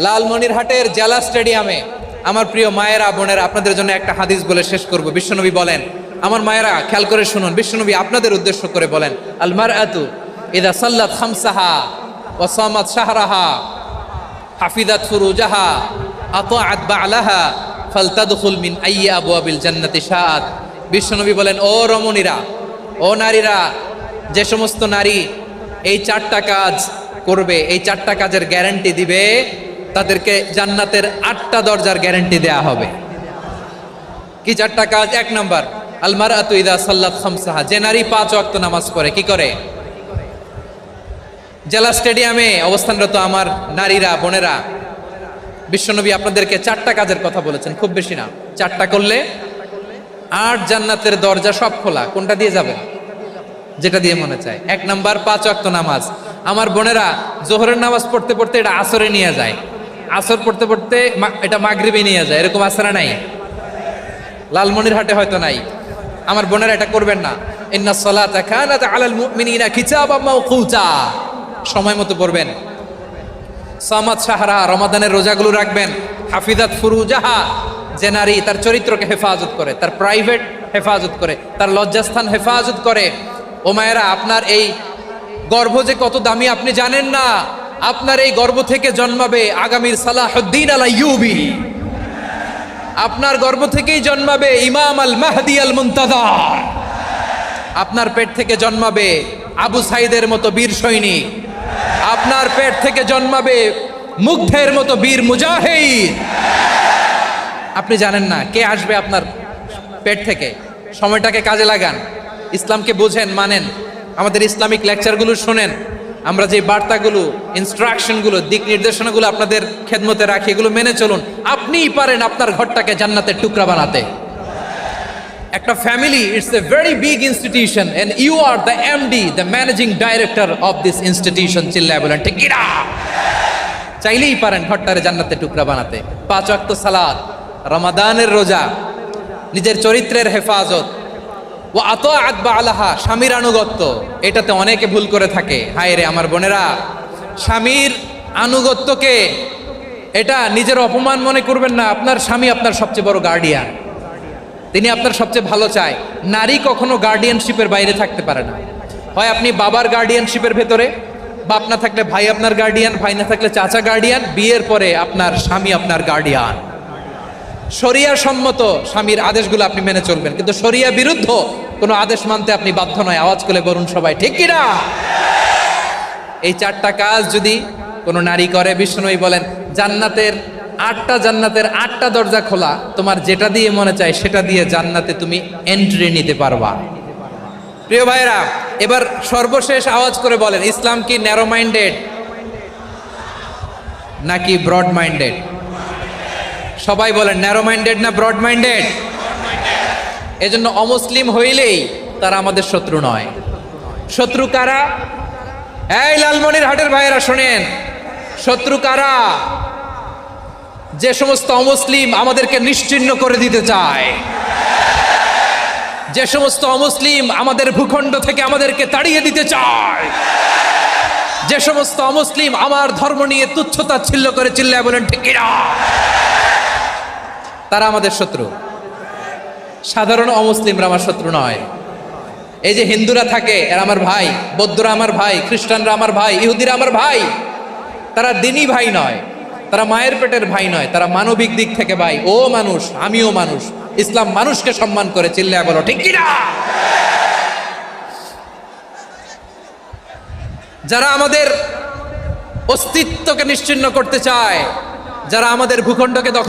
লালমনিরহাটের জেলা স্টেডিয়ামে আমার প্রিয় মায়েরা বোনেরা, আপনাদের জন্য একটা হাদিস বলে শেষ করব। বিশ্বনবী বলেন, আমার মায়েরা খেয়াল করে শুনুন, বিশ্বনবী আপনাদের উদ্দেশ্য করে বলেন, আল মারআতু ইযা সাল্লাত খামসাহা ওয়া সামাত শাহরাহা হাফিজাত ফুরুজাহা আতাআত বা'লাহা ফালতাদখুল মিন আইয়ি আবওয়াবিল জান্নাতি শাআত। বিশ্বনবী বলেন, ও রমণীরা, ও নারীরা, যে সমস্ত নারী এই চারটা কাজ করবে, এই চারটা কাজের গ্যারান্টি দিবে, তাদেরকে জান্নাতের 8টা দরজার গ্যারান্টি দেয়া হবে। কি চারটা কাজ? 1 নাম্বার, আল মারআতু ইযা সাল্লাত খামসাহা, যে নারী 5 ওয়াক্ত নামাজ পড়ে। কি করে? জেলা স্টেডিয়ামে অবস্থানরত আমার নারীরা বোনেরা, বিশ্বনবী আপনাদেরকে 4টা কাজের কথা বলেছেন, খুব বেশি না। 4টা করলে 8 জান্নাতের দরজা সব খোলা। কোনটা দিয়ে যাবেন? যেটা দিয়ে মনে চায়। 1 নাম্বার 5 ওয়াক্ত নামাজ। আমার বোনেরা জোহরের নামাজ পড়তে পড়তে এটা আসরে নিয়ে যায়, আসর পড়তে পড়তে এটা মাগরিবে নিয়ে যায়। এরকম আসরা নাই? লালমনিরহাটে হয়তো নাই। আমার বোনেরা এটা করবেন না। ইন্নাস সালাতা কানাত আলাল মুমিনিনা কিতাবাম মাওকুতা, সময় মতো পড়বেন। সামাত শাহরা, রমাদানের রোজাগুলো রাখবেন। হাফিজাত ফুরুজাহা, যে নারী তার চরিত্রকে হেফাজত করে, তার প্রাইভেট হেফাজত করে, তার লজ্জাস্থান হেফাজত করে। ও মায়েরা, আপনার এই গর্ভ যে কত দামি আপনি জানেন না। আপনার এই গর্ভ থেকে জন্মাবে আগামীর সালাহুদ্দিন আল আইয়ুবী। আপনার গর্ভ থেকেই জন্মাবে ইমাম আল মাহদি আল মুনতাজার। আপনার পেট থেকে জন্মাবে আবু সাইদের মতো বীর সৈনিক। আপনার পেট থেকে জন্মাবে মুগ্ধের মতো বীর মুজাহিদ। আপনি জানেন না কে আসবে আপনার পেট থেকে। সময়টাকে কাজে লাগান, ইসলামকে বুঝেন, মানেন, আমাদের ইসলামিক লেকচারগুলো শোনেন। আমরা যে বার্তাগুলো, ইনস্ট্রাকশনগুলো, দিক নির্দেশনাগুলো আপনাদের খেদমতে রাখি, এগুলো মেনে চলুন। আপনিই পারেন আপনার ঘরটাকে জান্নাতের টুকরা বানাতে। একটা family, it's a very big institution and you are the MD, the managing director of this institution. চিল্লায় বলেন ঠিক কিনা? চাইলেই পারেন ঘরটারে জান্নাতের টুকরা বানাতে। 5 ওয়াক্ত সালাত, রমাদানের রোজা, নিজের চরিত্রের হেফাজত, ও আতাআত বা'লাহা, স্বামীর আনুগত্য। এটাতে অনেকে ভুল করে থাকে। হায় রে আমার বোনেরা, স্বামীর আনুগত্যকে এটা নিজের অপমান মনে করবেন না। আপনার স্বামী আপনার সবচেয়ে বড় গার্ডিয়ান, তিনি আপনার সবচেয়ে ভালো চায়। নারী কখনো গার্ডিয়ানশিপের বাইরে থাকতে পারে না। হয় আপনি বাবার গার্ডিয়ানশিপের ভেতরে, বাপ না থাকলে ভাই আপনার গার্ডিয়ান, ভাই না থাকলে চাচা গার্ডিয়ান, বিয়ের পরে আপনার স্বামী আপনার গার্ডিয়ান। শরিয়া সম্মত স্বামীর আদেশগুলো আপনি মেনে চলবেন, কিন্তু শরিয়া বিরুদ্ধ কোনো আদেশ মানতে আপনি বাধ্য নয়। আওয়াজ করে বলুন সবাই ঠিক কিনা? এই 4টা কাজ যদি কোনো নারী করে, বিষ্ণুই বলেন জান্নাতের 8টা দরজা খোলা। তোমার যেটা দিয়ে মনে চায় সেটা দিয়ে জান্নাতে তুমি এন্ট্রি নিতে পারবা। প্রিয় ভাইরা, এবার সর্বশেষ আওয়াজ করে বলেন, ইসলাম কি ন্যারো মাইন্ডেড নাকি ব্রড মাইন্ডেড? সবাই বলেন ন্যারো মাইন্ডেড না ব্রড মাইন্ডেড? এজন্য অমুসলিম হইলেই তারা আমাদের শত্রু নয়। শত্রু কারা? এই লালমনিরহাটের ভাইয়েরা শোনেন, শত্রু কারা? যে সমস্ত অমুসলিম আমাদেরকে নিশ্চিহ্ন করে দিতে চায়, যে সমস্ত অমুসলিম আমাদের ভূখণ্ড থেকে আমাদেরকে তাড়িয়ে দিতে চায়, যে সমস্ত অমুসলিম আমার ধর্ম নিয়ে তুচ্ছতাচ্ছিল্য করে, চিল্লায় বলেন ঠিক কিনা? তারা আমাদের শত্রু। সাধারণ অমুসলিমরা আমার শত্রু নয়। এই যে হিন্দুরা থাকে, এরা আমার ভাই, বৌদ্ধরা আমার ভাই, খ্রিস্টানরা আমার ভাই, ইহুদিরা আমার ভাই। তারা দিনই ভাই নয়, তারা মায়ের পেটের ভাই নয়, তারা মানবিক দিক থেকে ভাই। ও মানুষ, আমিও মানুষ। ইসলাম মানুষকে সম্মান করে, চিল্লায় বলো ঠিক কিনা? যারা আমাদের অস্তিত্বকে নিশ্চিহ্ন করতে চায়, যারা আমাদের ভূখণ্ডকে